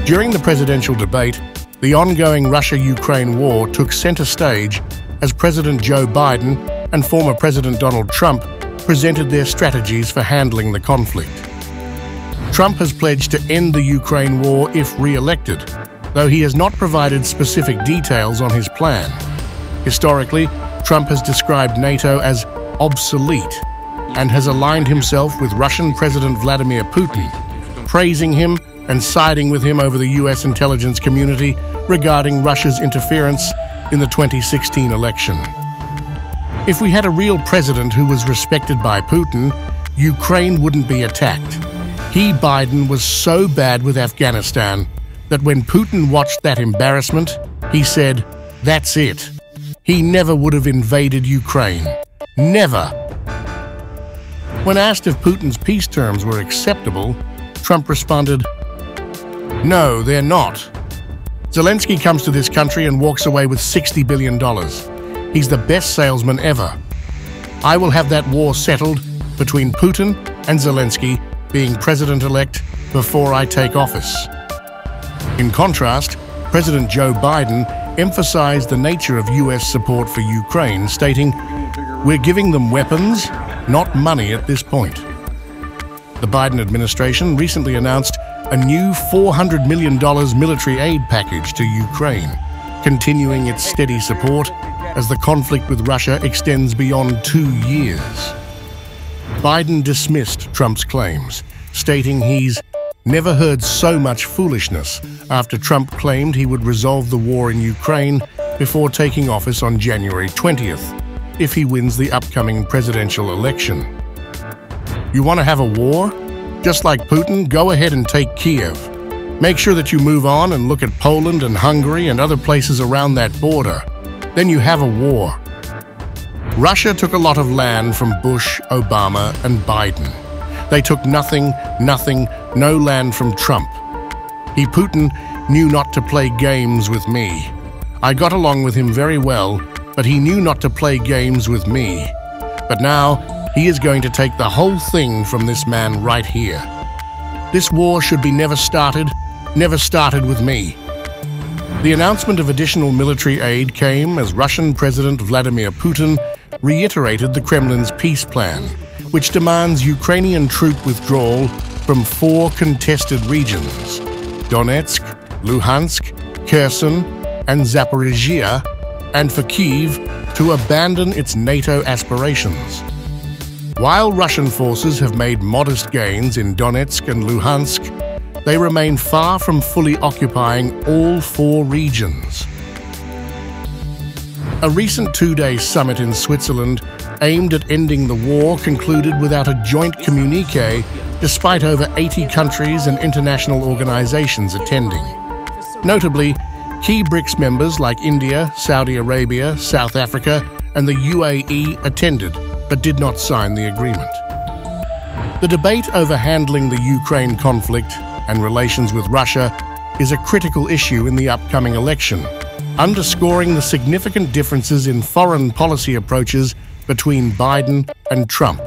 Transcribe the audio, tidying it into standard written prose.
During the presidential debate, the ongoing Russia-Ukraine war took center stage as President Joe Biden and former President Donald Trump presented their strategies for handling the conflict. Trump has pledged to end the Ukraine war if re-elected, though he has not provided specific details on his plan. Historically, Trump has described NATO as obsolete and has aligned himself with Russian President Vladimir Putin, praising him and siding with him over the U.S. intelligence community regarding Russia's interference in the 2016 election. If we had a real president who was respected by Putin, Ukraine wouldn't be attacked. He, Biden, was so bad with Afghanistan that when Putin watched that embarrassment, he said, "That's it." He never would have invaded Ukraine. Never. When asked if Putin's peace terms were acceptable, Trump responded, "No, they're not. Zelensky comes to this country and walks away with $60 billion. He's the best salesman ever. I will have that war settled between Putin and Zelensky being president-elect before I take office." In contrast, President Joe Biden emphasized the nature of U.S. support for Ukraine, stating, "We're giving them weapons, not money at this point." The Biden administration recently announced a new $400 million military aid package to Ukraine, continuing its steady support as the conflict with Russia extends beyond 2 years. Biden dismissed Trump's claims, stating he's never heard so much foolishness after Trump claimed he would resolve the war in Ukraine before taking office on January 20th, if he wins the upcoming presidential election. You want to have a war? Just like Putin, go ahead and take Kiev. Make sure that you move on and look at Poland and Hungary and other places around that border. Then you have a war. Russia took a lot of land from Bush, Obama, and Biden. They took nothing, no land from Trump. Putin knew not to play games with me. I got along with him very well, but he knew not to play games with me. But now, he is going to take the whole thing from this man right here. This war should be never started with me. The announcement of additional military aid came as Russian President Vladimir Putin reiterated the Kremlin's peace plan, which demands Ukrainian troop withdrawal from 4 contested regions: Donetsk, Luhansk, Kherson, and Zaporizhia, and for Kyiv to abandon its NATO aspirations. While Russian forces have made modest gains in Donetsk and Luhansk, they remain far from fully occupying all 4 regions. A recent 2-day summit in Switzerland aimed at ending the war concluded without a joint communiqué, despite over 80 countries and international organizations attending. Notably, key BRICS members like India, Saudi Arabia, South Africa, and the UAE attended, but did not sign the agreement. The debate over handling the Ukraine conflict and relations with Russia is a critical issue in the upcoming election, underscoring the significant differences in foreign policy approaches between Biden and Trump.